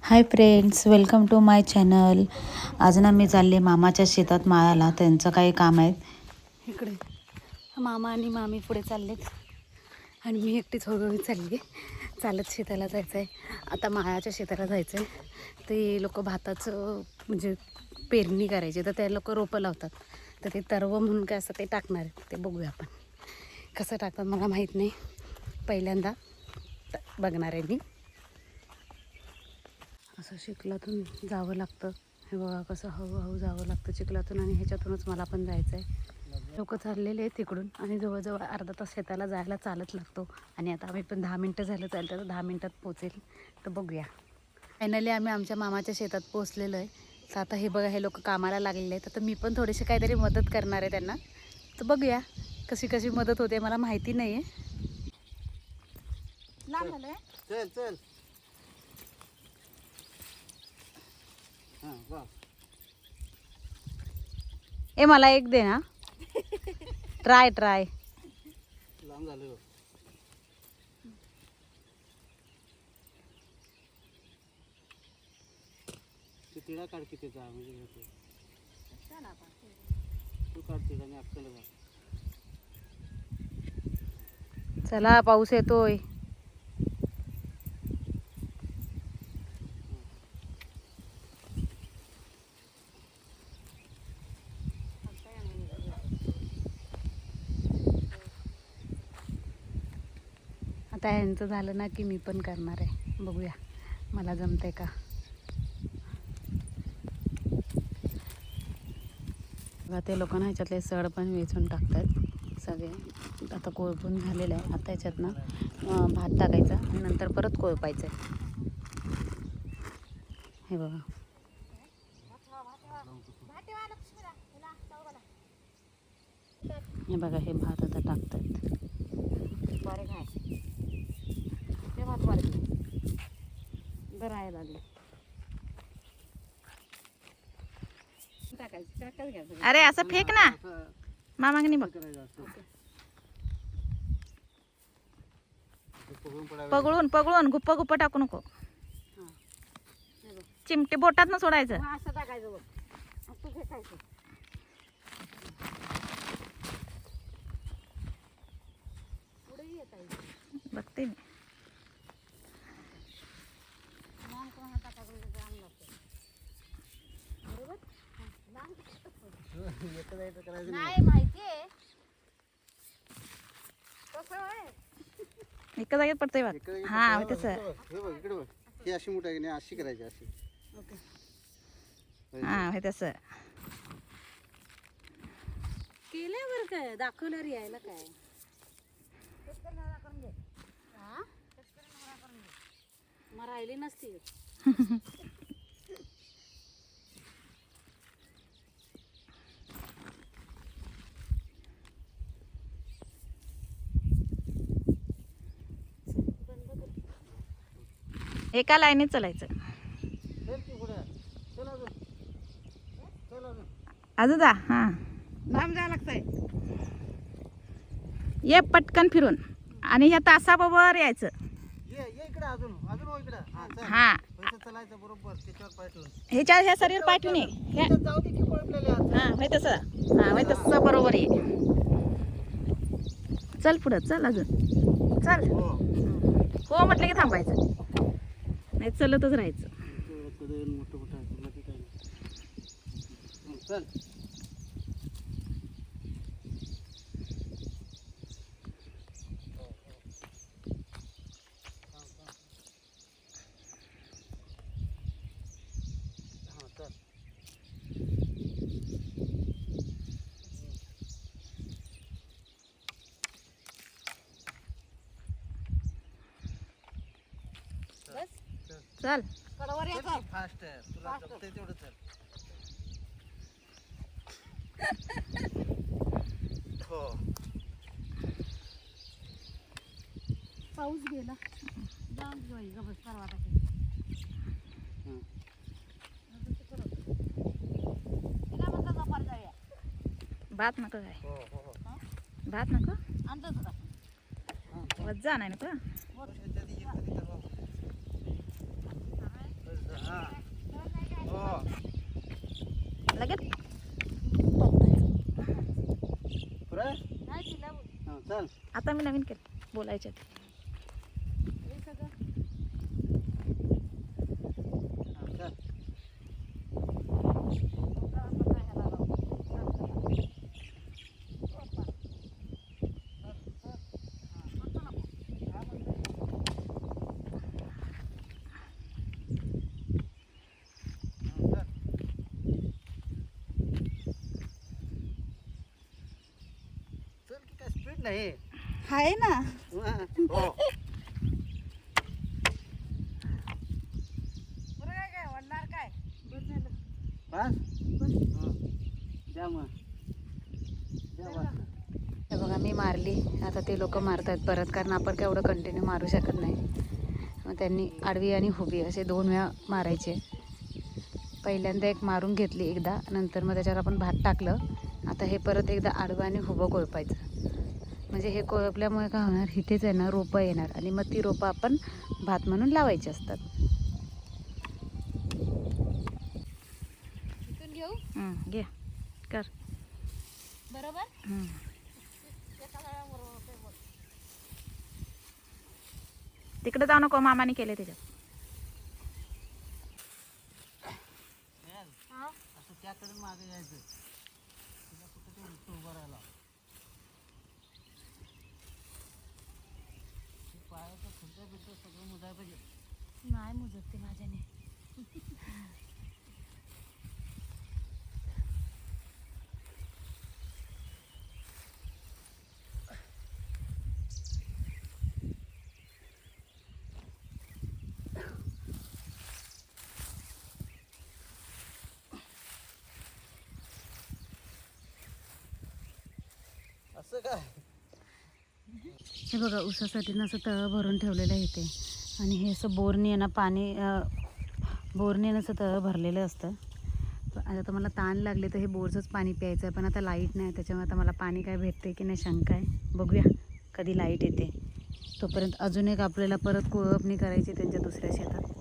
High friends, welcome to my channel. आज ना मी चालले मामाच्या शेतात माळाला. त्यांचं काही काम आहे. इकडे मामा आणि मामी पुढे चाललेत आणि मी एकटीच हळूहळू चालली चालत शेताला जायचं आहे. आता माळाच्या शेताला जायचं आहे. ते लोक भाताचं म्हणजे पेरणी करायची, तर ते लोक रोपं लावतात. तर ते तरवं म्हणून काय असं ते टाकणार आहेत. ते बघूया आपण कसं टाकतात, मला माहीत नाही. पहिल्यांदा बघणार आहे मी. असं चिखलातून जावं लागतं. हे बघा कसं हळूहळू जावं लागतं चिखलातून, आणि ह्याच्यातूनच मला पण जायचं आहे. लोक चाललेले आहेत तिकडून, आणि जवळजवळ अर्धा तास शेताला जायला चालत लागतो. आणि आता आम्ही पण 10 मिनटं झालं चालतं, तर 10 मिनटात पोचेल. तर बघूया. फायनली आम्ही आमच्या मामाच्या शेतात पोचलेलो आहे. तर आता हे बघा, हे लोक कामाला लागलेले आहेत. आता मी पण थोडीशी काहीतरी मदत करणार आहे त्यांना. तर बघूया कशी कशी मदत होते, मला माहिती नाही आहे. लांब झालं चल चल. ए मला एक दे ना. ट्राय लांब झालं. ते तिळा काढ की त्याचा, म्हणजे घेतो. तू काढ तिळा आणि अक्कल घाल. चला, पाऊस येतोय. आता ह्यांचं झालं ना की मी पण करणार आहे. बघूया मला जमतंय का. बघा, ते लोक ना ह्याच्यातले सड पण वेचून टाकतात सगळे. आता कोळपून झालेलं आहे. आता ह्याच्यात ना भात टाकायचा आणि नंतर परत कोळपायचं आहे. हे बघा, हे बघा, हे भात आता टाकतात. बारीक आहे ते भात, बारीक गरायला लागले. अरे असं फेक ना मामागनी. बघ, पगळून गुप्पा गुप्पा टाकू नको. चिमटे बोटात न सोडायचं. असं टाकायचं बघ, असं फेकायचं. बघते मी. नाही माहितीये एका जागेत पडतंय बघ. हा तसं. इकडे बघ, ही अशी मोठी आहे की नाही, अशी करायची अशी. हा तसं केल्यावर काय दाखवल्यावर यायला काय. मग राहिली नसती. एका लाईनीत चालायचं. अजून जा. हा, लांब जायला लागतंय. ये पटकन फिरून, आणि ह्या तासाबरोबर यायचं. ये इकडे, अजून इकडे. हा, चलायचं बरोबर त्याच्यावर पाय ठेवून. ह्या शरीर पाय ठेवून ये. जाऊ दे की पळपलेले. हा होय तसं. हा होय तसं बरोबर ये. चल पुढं, चल अजून चल. हो म्हटलं की थांबायचं, नाही चलतच राहायचं. मोठं मोठं चल. चल फास्ट तुला जमतंय तेवढं चल. हो, पाऊस गेला. भात नको काय. भात नको. वज्जा नाही नको. चल आता मी नवीन केलं बोलायच्या चल. चल की काय स्पीड नाही आहे ना. हो बस द्या मग द्या बस. हे बघा मी मारली. आता ते लोक मारतात परत, कारण आपण काय एवढं कंटिन्यू मारू शकत नाही. मग त्यांनी आडवी आणि हुबी असे 2 वेळा मारायचे. पहिल्यांदा एक मारून घेतली एकदा, नंतर मग त्याच्यावर आपण भात टाकलं. आता हे परत एकदा आडवं आणि हुबं कोळपायचं. म्हणजे हे कोळपल्यामुळे काय होणार, इथेच आहे ना रोपं येणार आणि मग ती रोपं आपण भात म्हणून लावायची असतात. घे कर बरोबर. तिकडे जाऊ नको, मामाने केले त्याच्यात. असं त्याकडे मागे यायचं. तुला कुठं ते उभं राहायला पायाचं खुलत्या बिलत्या सगळं मुजाय पाहिजे. नाही मुजत ते माझ्याने. असं काय हे बघा ऊसासाठी ना असं तळं भरून ठेवलेलं आहे इथे. आणि हे असं बोरने ना पाणी बोरने असं तळं भरलेलं असतं. आता मला ताण लागले तर हे बोरचंच पाणी प्यायचं आहे. पण आता लाईट नाही, त्याच्यामुळे आता मला पाणी काय भेटते की नाही शंका आहे. बघूया कधी लाईट येते. तोपर्यंत अजून एक आपल्याला परत कोळपणी करायची त्यांच्या दुसऱ्या शेतात.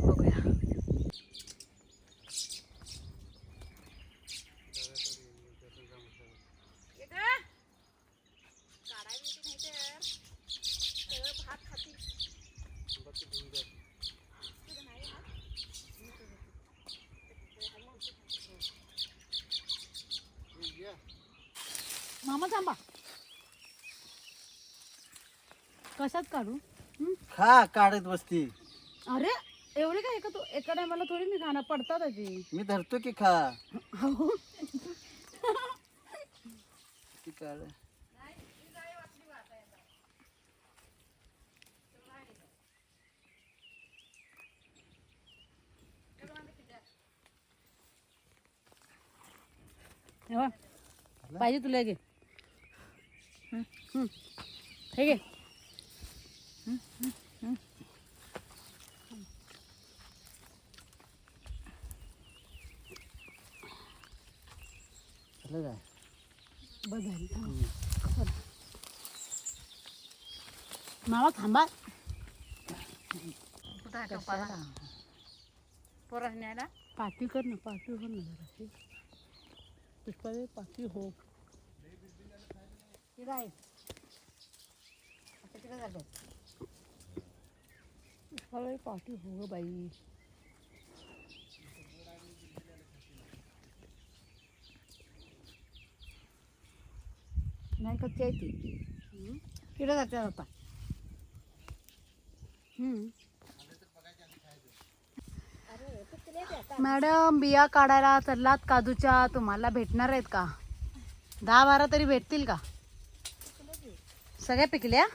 बघूया. मामा थांबा. कशात काढू? खा काढत बसती. अरे एवढे काय तू एका टायमाला थोडी मी खाणं पडतात ती. मी धरतो की खा हो. ती काढ. पाहिजे तुला घे. हे घे. झालं काय बस झाली. मामा थांबा. कुठं आहे कपाला? पोरं न्यायला पाठी कर ना, पाठी हो ना जराशी. पुष्पाले पाठी हो. ठीक आहे. आता तिकडे जातो. पुष्पाले पाठी हो ग बाई. नाही कच्ची आहे ती. तिकडे जाते आता. मॅडम बिया काढायला चाललात काजूच्या, तुम्हाला भेटणार आहेत का? 10-12 तरी भेटतील का? सगळ्या पिकल्या?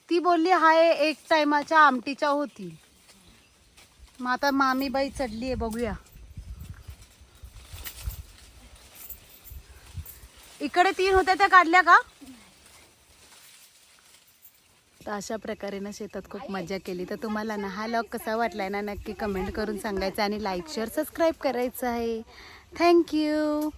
ती बोलली हाय एक टायमाच्या आमटीच्या होती. मग आता मामी बाई चढली आहे, बघूया. इकडे 3 होत्या त्या काढल्या का? तर अशा प्रकारे ना शेतात खूप मजा केली. तर तुम्हाला ना हा व्लॉग कसा वाटलाय ना नक्की कमेंट करून सांगायचं आणि लाईक शेअर सबस्क्राईब करायचं आहे. थँक्यू.